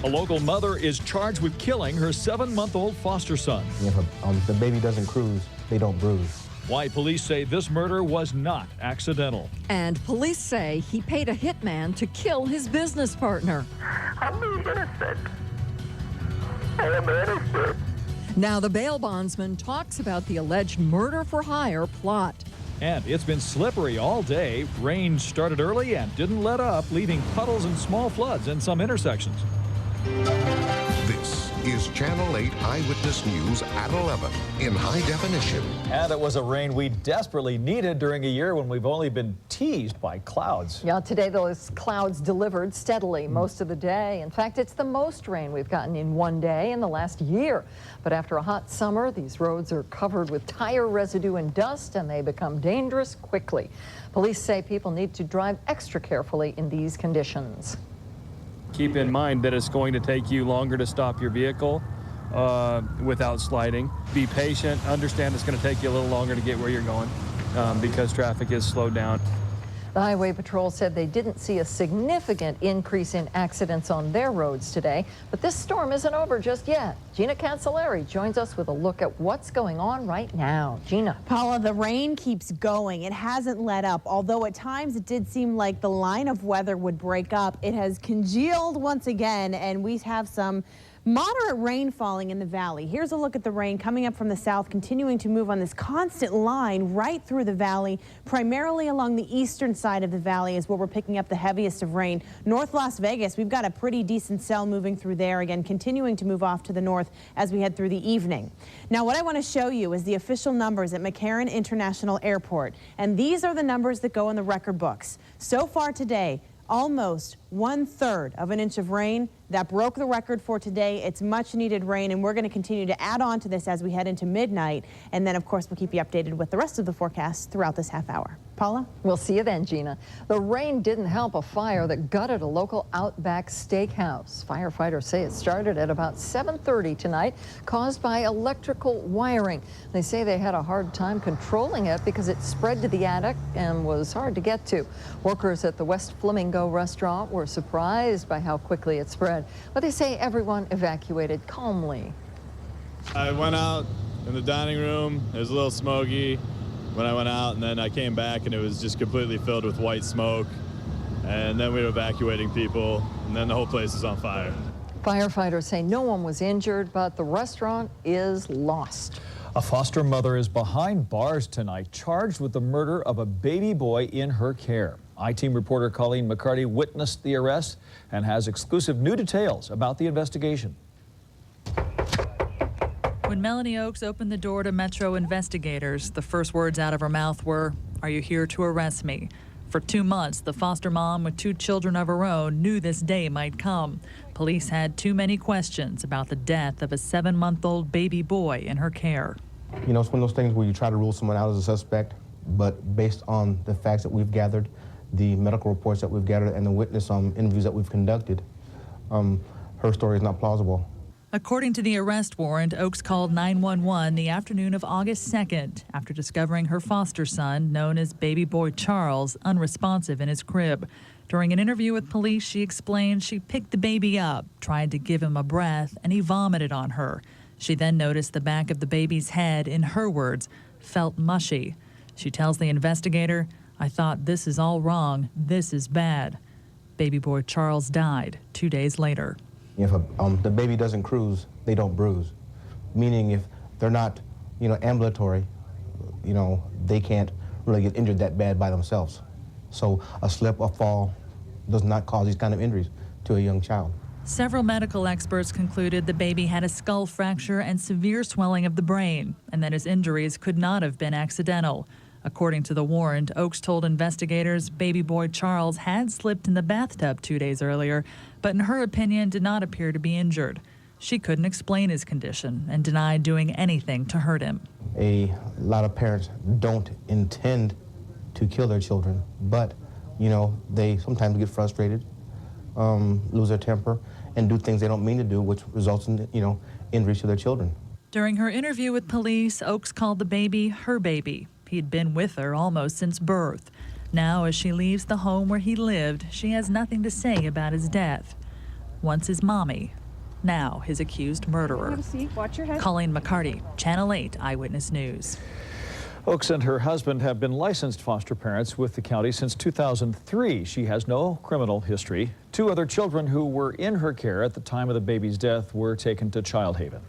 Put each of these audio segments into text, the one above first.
A local mother is charged with killing her 7-month-old foster son. If the baby doesn't cruise, they don't bruise. Why police say this murder was not accidental. And police say he paid a hitman to kill his business partner. I'm innocent. I am innocent. Now the bail bondsman talks about the alleged murder-for-hire plot. And it's been slippery all day. Rain started early and didn't let up, leaving puddles and small floods in some intersections. This is Channel 8 Eyewitness News at 11 in high definition. And it was a rain we desperately needed during a year when we've only been teased by clouds. Yeah, today those clouds delivered steadily most of the day. In fact, it's the most rain we've gotten in one day in the last year. But after a hot summer, these roads are covered with tire residue and dust, and they become dangerous quickly. Police say people need to drive extra carefully in these conditions. Keep in mind that it's going to take you longer to stop your vehicle without sliding. Be patient. Understand it's going to take you a little longer to get where you're going because traffic is slowed down. The Highway Patrol said they didn't see a significant increase in accidents on their roads today, but this storm isn't over just yet. Gina Cancelleri joins us with a look at what's going on right now. Gina. Paula, the rain keeps going. It hasn't let up, although at times it did seem like the line of weather would break up. It has congealed once again, and we have some moderate rain falling in the valley. Here's a look at the rain coming up from the south, continuing to move on this constant line right through the valley, primarily along the eastern side of the valley is where we're picking up the heaviest of rain. North Las Vegas, we've got a pretty decent cell moving through there, again continuing to move off to the north as we head through the evening. Now what I want to show you is the official numbers at McCarran International Airport, and these are the numbers that go in the record books. So far today, almost 1/3 of an inch of rain. That broke the record for today. It's much needed rain, and we're going to continue to add on to this as we head into midnight. And then, of course, we'll keep you updated with the rest of the forecast throughout this half hour. Paula? We'll see you then, Gina. The rain didn't help a fire that gutted a local Outback steakhouse. Firefighters say it started at about 7:30 tonight, caused by electrical wiring. They say they had a hard time controlling it because it spread to the attic and was hard to get to. Workers at the West Flamingo restaurant were surprised by how quickly it spread, but they say everyone evacuated calmly. I went out in the dining room. It was a little smoky when I went out, and then I came back and it was just completely filled with white smoke. And then we were evacuating people, and then the whole place is on fire. Firefighters say no one was injured, but the restaurant is lost. A foster mother is behind bars tonight, charged with the murder of a baby boy in her care. I-Team reporter Colleen McCarty witnessed the arrest and has exclusive new details about the investigation. When Melanie Oakes opened the door to Metro investigators, the first words out of her mouth were, "Are you here to arrest me?" For 2 months, the foster mom with 2 children of her own knew this day might come. Police had too many questions about the death of a 7-month-old baby boy in her care. You know, it's one of those things where you try to rule someone out as a suspect, but based on the facts that we've gathered, the medical reports that we've gathered, and the witness interviews that we've conducted, her story is not plausible. According to the arrest warrant, Oakes called 911 the afternoon of August 2nd after discovering her foster son, known as baby boy Charles, unresponsive in his crib. During an interview with police, she explained she picked the baby up, tried to give him a breath, and he vomited on her. She then noticed the back of the baby's head, in her words, felt mushy. She tells the investigator, "I thought this is all wrong. This is bad." Baby boy Charles died 2 days later. If the baby doesn't cruise, they don't bruise. Meaning if they're not, ambulatory, they can't really get injured that bad by themselves. So a slip or fall does not cause these kind of injuries to a young child. Several medical experts concluded the baby had a skull fracture and severe swelling of the brain, and that his injuries could not have been accidental. According to the warrant, Oakes told investigators baby boy Charles had slipped in the bathtub 2 days earlier, but in her opinion did not appear to be injured. She couldn't explain his condition and denied doing anything to hurt him. A lot of parents don't intend to kill their children, but, they sometimes get frustrated, lose their temper, and do things they don't mean to do, which results in, injuries to their children. During her interview with police, Oakes called the baby her baby. He'd been with her almost since birth. Now, as she leaves the home where he lived, she has nothing to say about his death. once his mommy, now his accused murderer. Have a seat. Watch your head. Colleen McCarty, Channel 8 Eyewitness News. Oaks and her husband have been licensed foster parents with the county since 2003. She has no criminal history. 2 other children who were in her care at the time of the baby's death were taken to Child Haven.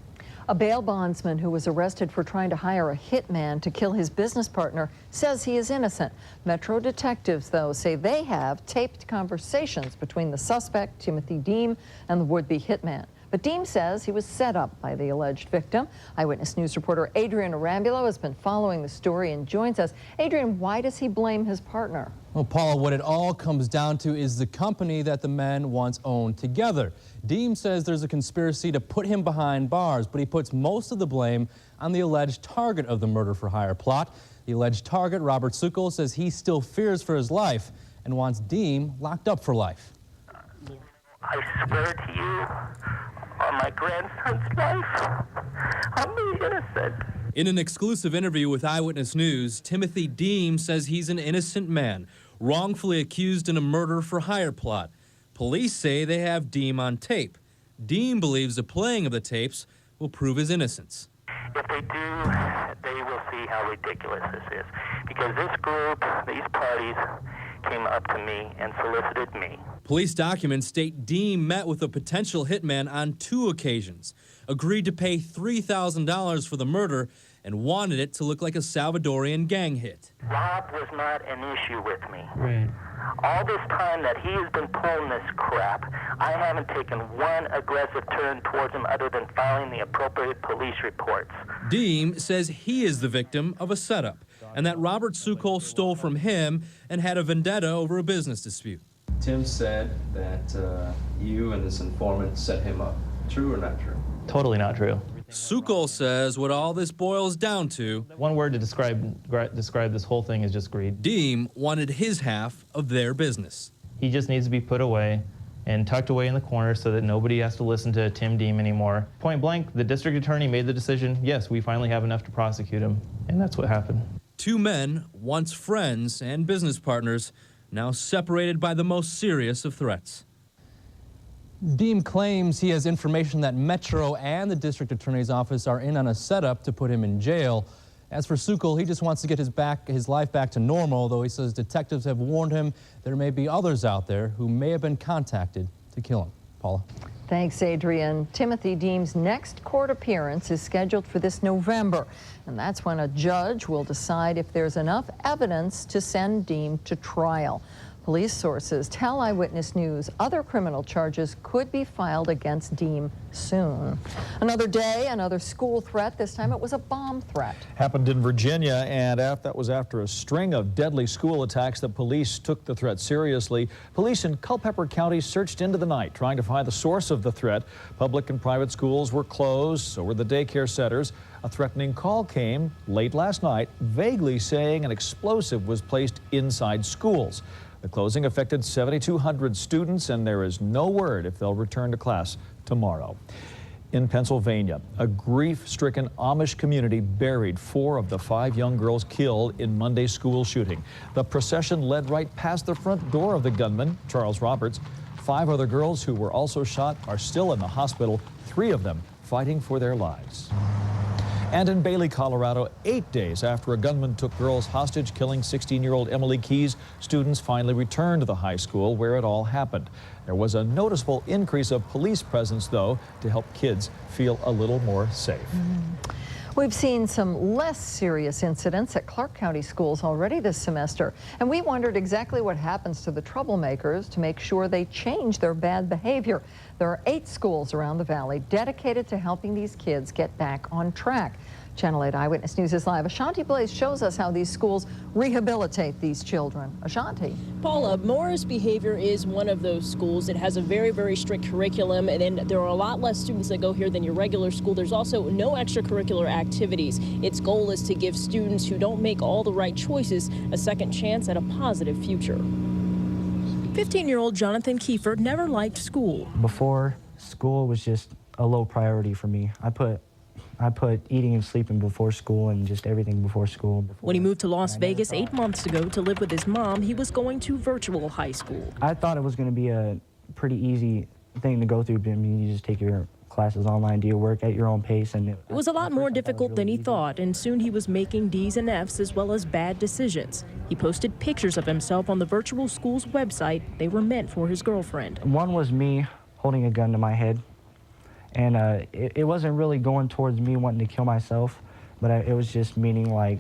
A bail bondsman who was arrested for trying to hire a hitman to kill his business partner says he is innocent. Metro detectives, though, say they have taped conversations between the suspect, Timothy Deem, and the would-be hitman. But Deem says he was set up by the alleged victim. Eyewitness News reporter Adrian Arambulo has been following the story and joins us. Adrian, why does he blame his partner? Well, Paula, what it all comes down to is the company that the men once owned together. Deem says there's a conspiracy to put him behind bars, but he puts most of the blame on the alleged target of the murder-for-hire plot. The alleged target, Robert Sukol, says he still fears for his life and wants Deem locked up for life. I swear to you, on my grandson's life, I'm innocent. In an exclusive interview with Eyewitness News, Timothy Deem says he's an innocent man, wrongfully accused in a murder-for-hire plot. Police say they have Deem on tape. Deem believes the playing of the tapes will prove his innocence. If they do, they will see how ridiculous this is. Because this group, these parties, came up to me and solicited me. Police documents state Deem met with a potential hitman on 2 occasions, agreed to pay $3,000 for the murder, and wanted it to look like a Salvadorian gang hit. Rob was not an issue with me. Right. All this time that he has been pulling this crap, I haven't taken one aggressive turn towards him other than filing the appropriate police reports. Deem says he is the victim of a setup, and that Robert Sukol stole from him and had a vendetta over a business dispute. Tim said that you and this informant set him up. True or not true? Totally not true. Sukol says what all this boils down to, one word to describe this whole thing is just greed. Deem wanted his half of their business. He just needs to be put away and tucked away in the corner so that nobody has to listen to Tim Deem anymore. Point blank, the district attorney made the decision, yes, we finally have enough to prosecute him, and that's what happened. 2 men, once friends and business partners, now separated by the most serious of threats. Deem claims he has information that Metro and the district attorney's office are in on a setup to put him in jail. As for Sukol, he just wants to get his life back to normal, though he says detectives have warned him there may be others out there who may have been contacted to kill him. Paula. Thanks, Adrian. Timothy Deem's next court appearance is scheduled for this November, and that's when a judge will decide if there's enough evidence to send Deem to trial. Police sources tell Eyewitness News other criminal charges could be filed against Deem soon. Another day, another school threat. This time it was a bomb threat. Happened in Virginia, and that was after a string of deadly school attacks. The police took the threat seriously. Police in Culpeper County searched into the night, trying to find the source of the threat. Public and private schools were closed, so were the daycare centers. A threatening call came late last night, vaguely saying an explosive was placed inside schools. The closing affected 7,200 students, and there is no word if they'll return to class tomorrow. In Pennsylvania, a grief-stricken Amish community buried 4 of the 5 young girls killed in Monday's school shooting. The procession led right past the front door of the gunman, Charles Roberts. 5 other girls who were also shot are still in the hospital, 3 of them fighting for their lives. And in Bailey, Colorado, 8 days after a gunman took girls hostage, killing 16-year-old Emily Keys, students finally returned to the high school where it all happened. There was a noticeable increase of police presence, though, to help kids feel a little more safe. We've seen some less serious incidents at Clark County schools already this semester, and we wondered exactly what happens to the troublemakers to make sure they change their bad behavior. There are 8 schools around the valley dedicated to helping these kids get back on track. Channel 8 Eyewitness News is live. Ashanti Blaze shows us how these schools rehabilitate these children. Ashanti. Paula, Morris Behavior is one of those schools. It has a very, very strict curriculum, and then there are a lot less students that go here than your regular school. There's also no extracurricular activities. Its goal is to give students who don't make all the right choices a second chance at a positive future. 15-year-old Jonathan Kiefer never liked school. Before, school was just a low priority for me. I put eating and sleeping before school and just everything before school. When he moved to Las Vegas 8 months ago to live with his mom, he was going to virtual high school. I thought it was going to be a pretty easy thing to go through. I mean, you just take your classes online, do your work at your own pace. And it was a lot more difficult than he thought, and soon he was making D's and F's as well as bad decisions. He posted pictures of himself on the virtual school's website. They were meant for his girlfriend. One was me holding a gun to my head, and it wasn't really going towards me wanting to kill myself, but it was just meaning like,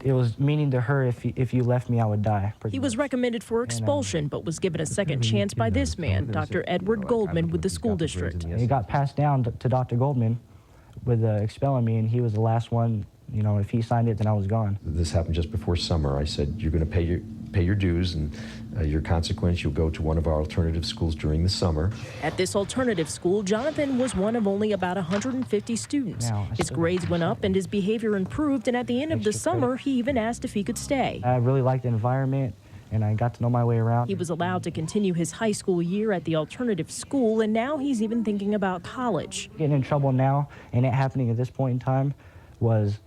it was meaning to her, if you left me, I would die. He was recommended for expulsion, but was given a second chance by this man, Dr. Edward Goldman, with the school district. It got passed down to Dr. Goldman with expelling me, and he was the last one. You know, if he signed it, then I was gone. This happened just before summer. I said, you're going to pay your dues, and your consequence, you'll go to one of our alternative schools during the summer. At this alternative school, Jonathan was one of only about 150 students. His grades went up and his behavior improved, and at the end of the summer, he even asked if he could stay. I really liked the environment, and I got to know my way around. He was allowed to continue his high school year at the alternative school, and now he's even thinking about college. Getting in trouble now, and it happening at this point in time, was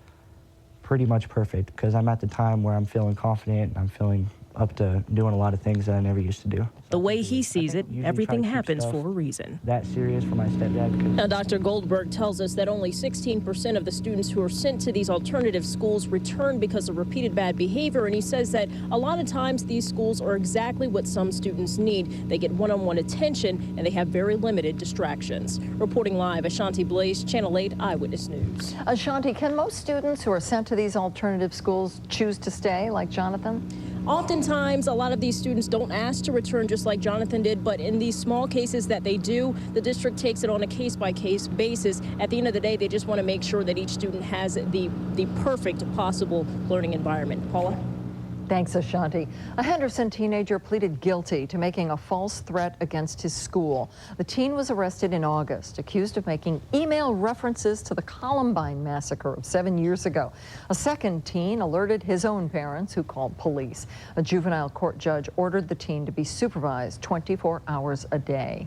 pretty much perfect, because I'm at the time where I'm feeling confident and I'm feeling up to doing a lot of things that I never used to do. The way he sees it, everything happens for a reason. That serious for my stepdad. Now, Dr. Goldberg tells us that only 16% of the students who are sent to these alternative schools return because of repeated bad behavior, and he says that a lot of times these schools are exactly what some students need. They get one-on-one attention, and they have very limited distractions. Reporting live, Ashanti Blaze, Channel 8 Eyewitness News. Ashanti, can most students who are sent to these alternative schools choose to stay, like Jonathan? Oftentimes, a lot of these students don't ask to return just like Jonathan did, but in these small cases that they do, the district takes it on a case-by-case basis. At the end of the day, they just want to make sure that each student has the perfect possible learning environment. Paula? Thanks, Ashanti. A Henderson teenager pleaded guilty to making a false threat against his school. The teen was arrested in August, accused of making email references to the Columbine massacre of 7 years ago. A second teen alerted his own parents, who called police. A juvenile court judge ordered the teen to be supervised 24 hours a day.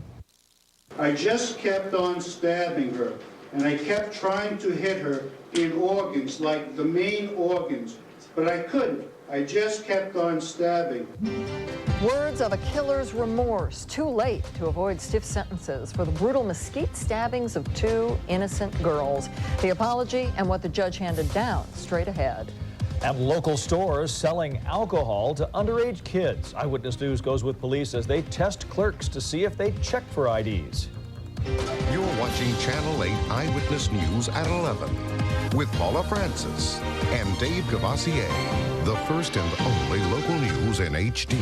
I just kept on stabbing her, and I kept trying to hit her in organs, like the main organs, but I couldn't. I just kept on stabbing. Words of a killer's remorse, too late to avoid stiff sentences for the brutal mesquite stabbings of 2 innocent girls. The apology and what the judge handed down straight ahead. And local stores selling alcohol to underage kids. Eyewitness News goes with police as they test clerks to see if they check for IDs. You're watching Channel 8 Eyewitness News at 11 with Paula Francis and Dave Cavassier. The first and only local news in HD.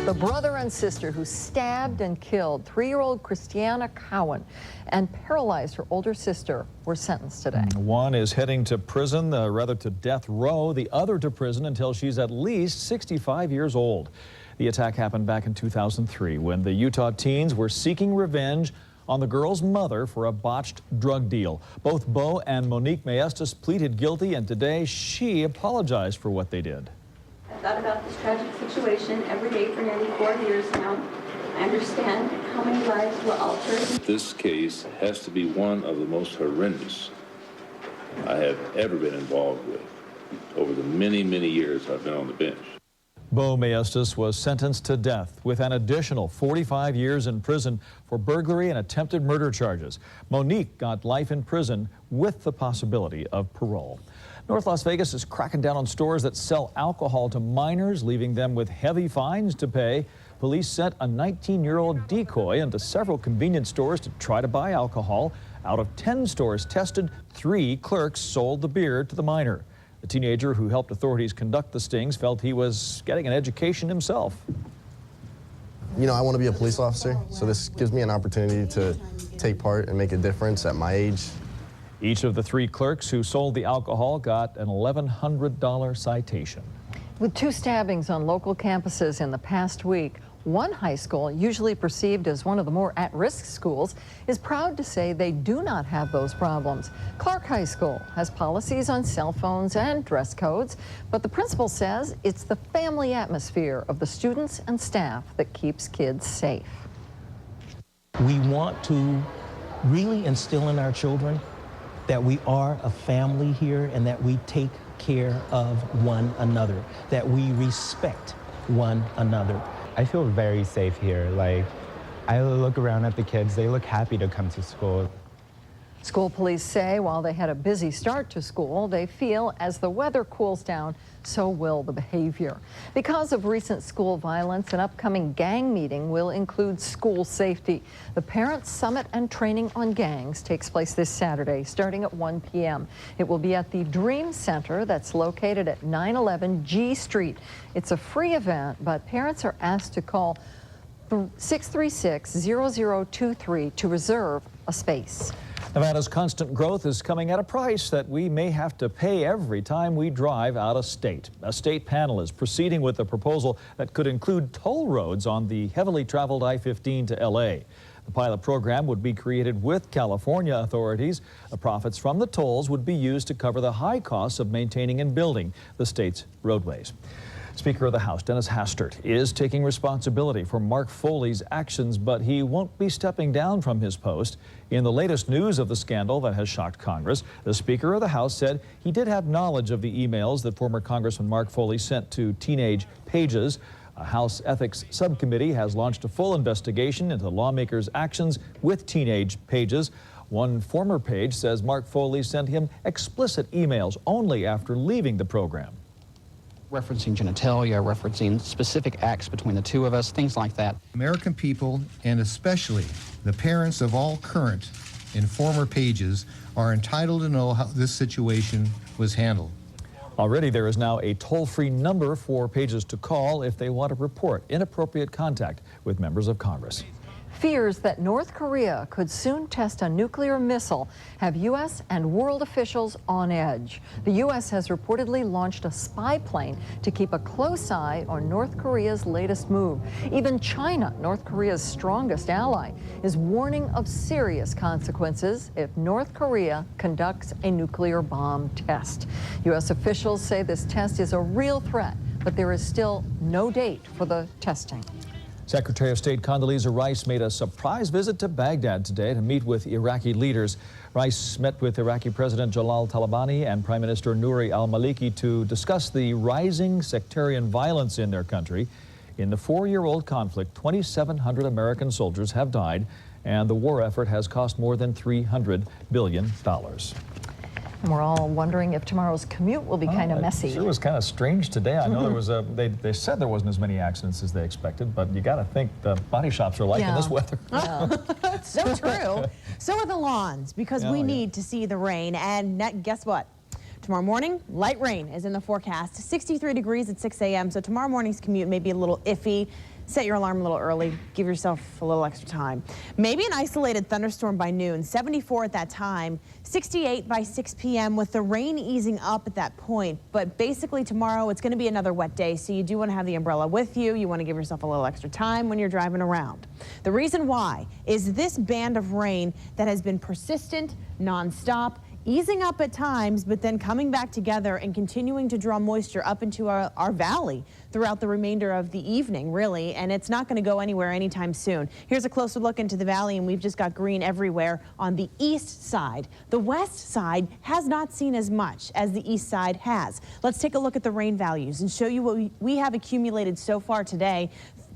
The brother and sister who stabbed and killed 3-year-old Christiana Cowan and paralyzed her older sister were sentenced today. One is heading to prison, rather to death row, the other to prison until she's at least 65 years old. The attack happened back in 2003 when the Utah teens were seeking revenge on the girl's mother for a botched drug deal. Both Bo and Monique Maestas pleaded guilty, and today she apologized for what they did. I've thought about this tragic situation every day for nearly 4 years now. I understand how many lives were altered. This case has to be one of the most horrendous I have ever been involved with over the many, many years I've been on the bench. Bo Maestas was sentenced to death with an additional 45 years in prison for burglary and attempted murder charges. Monique got life in prison with the possibility of parole. North Las Vegas is cracking down on stores that sell alcohol to minors, leaving them with heavy fines to pay. Police sent a 19-year-old decoy into several convenience stores to try to buy alcohol. Out of 10 stores tested, 3 clerks sold the beer to the minor. The teenager who helped authorities conduct the stings felt he was getting an education himself. You know, I want to be a police officer, so this gives me an opportunity to take part and make a difference at my age. Each of the 3 clerks who sold the alcohol got an $1,100 citation. With 2 stabbings on local campuses in the past week, one high school, usually perceived as one of the more at-risk schools, is proud to say they do not have those problems. Clark High School has policies on cell phones and dress codes, but the principal says it's the family atmosphere of the students and staff that keeps kids safe. We want to really instill in our children that we are a family here and that we take care of one another, that we respect one another. I feel very safe here. Like, I look around at the kids, they look happy to come to school. School police say while they had a busy start to school, they feel as the weather cools down, so will the behavior. Because of recent school violence, an upcoming gang meeting will include school safety. The Parents Summit and Training on Gangs takes place this Saturday, starting at 1 p.m. It will be at the Dream Center that's located at 911 G Street. It's a free event, but parents are asked to call 636-0023 to reserve a space. Nevada's constant growth is coming at a price that we may have to pay every time we drive out of state. A state panel is proceeding with a proposal that could include toll roads on the heavily traveled I-15 to L.A. The pilot program would be created with California authorities. The profits from the tolls would be used to cover the high costs of maintaining and building the state's roadways. Speaker of the House, Dennis Hastert, is taking responsibility for Mark Foley's actions, but he won't be stepping down from his post. In the latest news of the scandal that has shocked Congress, the Speaker of the House said he did have knowledge of the emails that former Congressman Mark Foley sent to teenage pages. A House Ethics Subcommittee has launched a full investigation into lawmakers' actions with teenage pages. One former page says Mark Foley sent him explicit emails only after leaving the program. Referencing genitalia, referencing specific acts between the two of us, things like that. American people, and especially the parents of all current and former pages, are entitled to know how this situation was handled. Already there is now a toll-free number for pages to call if they want to report inappropriate contact with members of Congress. Fears that North Korea could soon test a nuclear missile have U.S. and world officials on edge. The U.S. has reportedly launched a spy plane to keep a close eye on North Korea's latest move. Even China, North Korea's strongest ally, is warning of serious consequences if North Korea conducts a nuclear bomb test. U.S. officials say this test is a real threat, but there is still no date for the testing. Secretary of State Condoleezza Rice made a surprise visit to Baghdad today to meet with Iraqi leaders. Rice met with Iraqi President Jalal Talabani and Prime Minister Nouri al-Maliki to discuss the rising sectarian violence in their country. In the 4-year-old conflict, 2,700 American soldiers have died, and the war effort has cost more than $300 billion. And we're all wondering if tomorrow's commute will be kind of messy. It sure was kind of strange today. I know there was they said there wasn't as many accidents as they expected, but you got to think the body shops are liking this weather. That's so true. So are the lawns, because we need to see the rain. And guess what? Tomorrow morning, light rain is in the forecast. 63 degrees at 6 a.m. So tomorrow morning's commute may be a little iffy. Set your alarm a little early. Give yourself a little extra time. Maybe an isolated thunderstorm by noon. 74 at that time. 68 by 6 p.m. with the rain easing up at that point. But basically tomorrow it's going to be another wet day, so you do want to have the umbrella with you. You want to give yourself a little extra time when you're driving around. The reason why is this band of rain that has been persistent, nonstop, easing up at times, but then coming back together and continuing to draw moisture up into our valley throughout the remainder of the evening, really, and it's not going to go anywhere anytime soon. Here's a closer look into the valley, and we've just got green everywhere on the east side. The west side has not seen as much as the east side has. Let's take a look at the rain values and show you what we have accumulated so far today.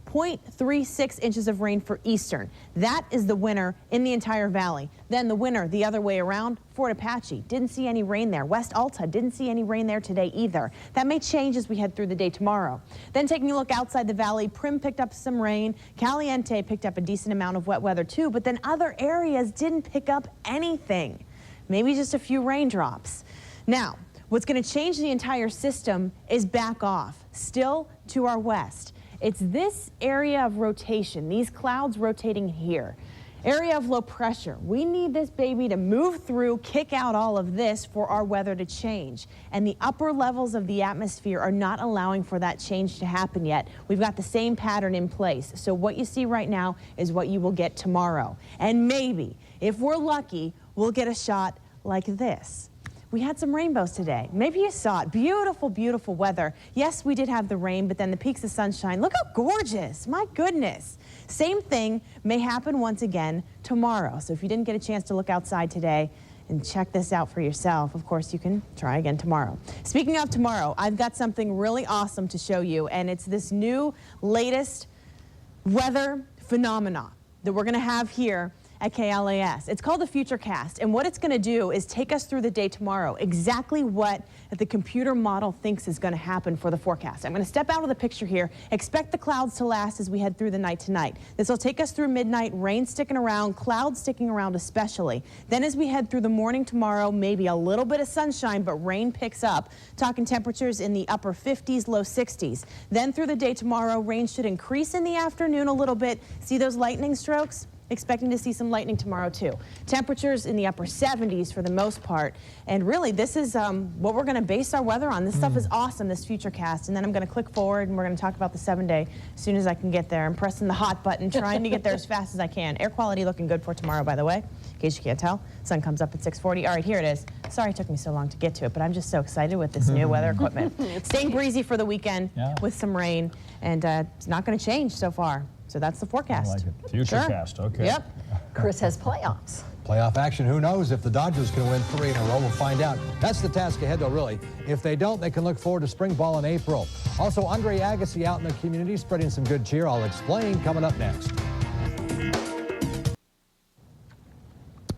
0.36 inches of rain for Eastern. That is the winner in the entire valley. Then the winner the other way around, Fort Apache. Didn't see any rain there. West Alta didn't see any rain there today either. That may change as we head through the day tomorrow. Then taking a look outside the valley, Prim picked up some rain. Caliente picked up a decent amount of wet weather too, but then other areas didn't pick up anything. Maybe just a few raindrops. Now, what's going to change the entire system is back off, still to our west. It's this area of rotation, these clouds rotating here. Area of low pressure. We need this baby to move through, kick out all of this for our weather to change. And the upper levels of the atmosphere are not allowing for that change to happen yet. We've got the same pattern in place. So what you see right now is what you will get tomorrow. And maybe, if we're lucky, we'll get a shot like this. We had some rainbows today. Maybe you saw it. Beautiful, beautiful weather. Yes, we did have the rain, but then the peaks of sunshine. Look how gorgeous. My goodness. Same thing may happen once again tomorrow. So if you didn't get a chance to look outside today, and check this out for yourself. Of course, you can try again tomorrow. Speaking of tomorrow, I've got something really awesome to show you, and it's this new latest weather phenomena that we're going to have here at KLAS. It's called the Futurecast, and what it's going to do is take us through the day tomorrow, exactly what the computer model thinks is going to happen for the forecast. I'm going to step out of the picture here. Expect the clouds to last as we head through the night tonight. This will take us through midnight, rain sticking around, clouds sticking around especially. Then as we head through the morning tomorrow, maybe a little bit of sunshine, but rain picks up. Talking temperatures in the upper 50s, low 60s. Then through the day tomorrow, rain should increase in the afternoon a little bit. See those lightning strokes? Expecting to see some lightning tomorrow too. Temperatures in the upper 70s for the most part. And really, this is what we're going to base our weather on. This stuff is awesome, this Futurecast. And then I'm going to click forward and we're going to talk about the 7-day as soon as I can get there. I'm pressing the hot button, trying to get there as fast as I can. Air quality looking good for tomorrow, by the way, in case you can't tell. Sun comes up at 6:40. All right, here it is. Sorry it took me so long to get to it, but I'm just so excited with this new weather equipment. Staying breezy for the weekend with some rain, and it's not going to change so far. So that's the forecast. I like it. Futurecast, sure. Okay. Yep. Chris has playoffs. Playoff action, who knows if the Dodgers can win 3 in a row. We'll find out. That's the task ahead, though, really. If they don't, they can look forward to spring ball in April. Also, Andre Agassi out in the community spreading some good cheer. I'll explain coming up next.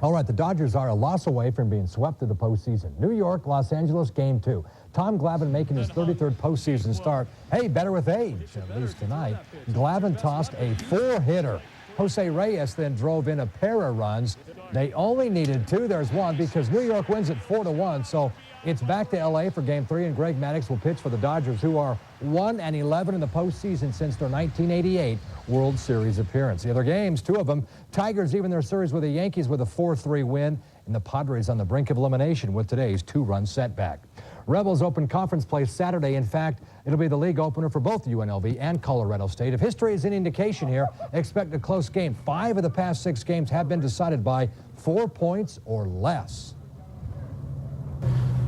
All right, the Dodgers are a loss away from being swept to the postseason. New York, Los Angeles, Game 2. Tom Glavine making his 33rd postseason start. Hey, better with age, at least tonight. Glavine tossed a 4-hitter. Jose Reyes then drove in a pair of runs. They only needed 2. There's 1 because New York wins it 4-1. So it's back to L.A. for Game 3, and Greg Maddux will pitch for the Dodgers, who are 1-11 in the postseason since their 1988 World Series appearance. The other games, 2 of them, Tigers even their series with the Yankees with a 4-3 win, and the Padres on the brink of elimination with today's 2-run setback. Rebels open conference play Saturday. In fact, it'll be the league opener for both UNLV and Colorado State. If history is any indication here, expect a close game. 5 of the past 6 games have been decided by 4 points or less.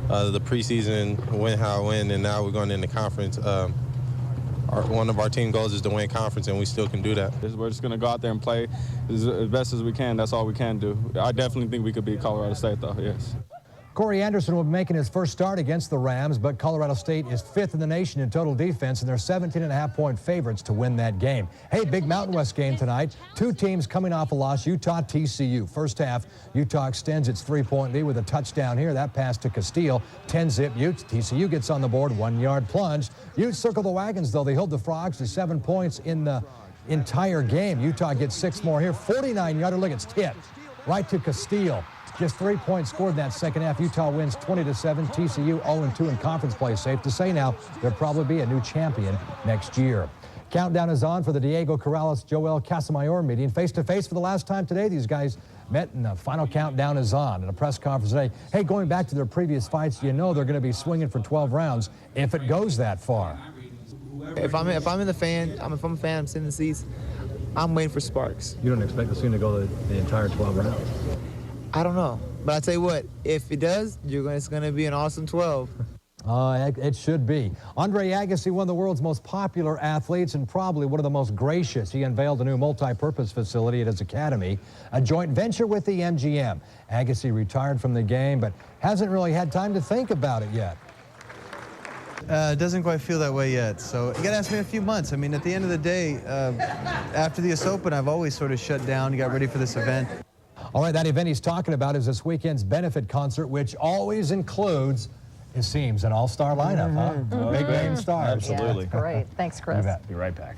The preseason went how it went, and now we're going into conference. One of our team goals is to win conference, and we still can do that. We're just going to go out there and play as best as we can. That's all we can do. I definitely think we could beat Colorado State, though, yes. Corey Anderson will be making his first start against the Rams, but Colorado State is 5th in the nation in total defense, and they're 17.5-point favorites to win that game. Hey, big Mountain West game tonight. 2 teams coming off a loss, Utah, TCU. First half, Utah extends its 3-point lead with a touchdown here. That pass to Castile, 10-zip Utes. TCU gets on the board, 1-yard plunge. Utes circle the wagons, though. They hold the Frogs to 7 points in the entire game. Utah gets 6 more here. 49-yarder, look, it's tipped right to Castile. Just 3 points scored in that second half. Utah wins 20-7. TCU 0-2 in conference play. Safe to say now there'll probably be a new champion next year. Countdown is on for the Diego Corrales-Joel Casamayor meeting. Face-to-face for the last time today. These guys met and the final countdown is on in a press conference today. Hey, going back to their previous fights, you know they're going to be swinging for 12 rounds if it goes that far. If I'm in the fan, if I'm a fan, I'm sitting in the seats, I'm waiting for sparks. You don't expect the scene to go the entire 12 rounds? I don't know, but I tell you what, if it does, it's going to be an awesome 12. It should be. Andre Agassi, one of the world's most popular athletes and probably one of the most gracious. He unveiled a new multi-purpose facility at his academy, a joint venture with the MGM. Agassi retired from the game, but hasn't really had time to think about it yet. It doesn't quite feel that way yet, so you got to ask me in a few months. I mean, at the end of the day, after the US Open, I've always sort of shut down, got ready for this event. All right, that event he's talking about is this weekend's benefit concert, which always includes, it seems, an all-star lineup, huh? Big name stars. Absolutely. Yeah, great. Thanks, Chris. You bet. Be right back.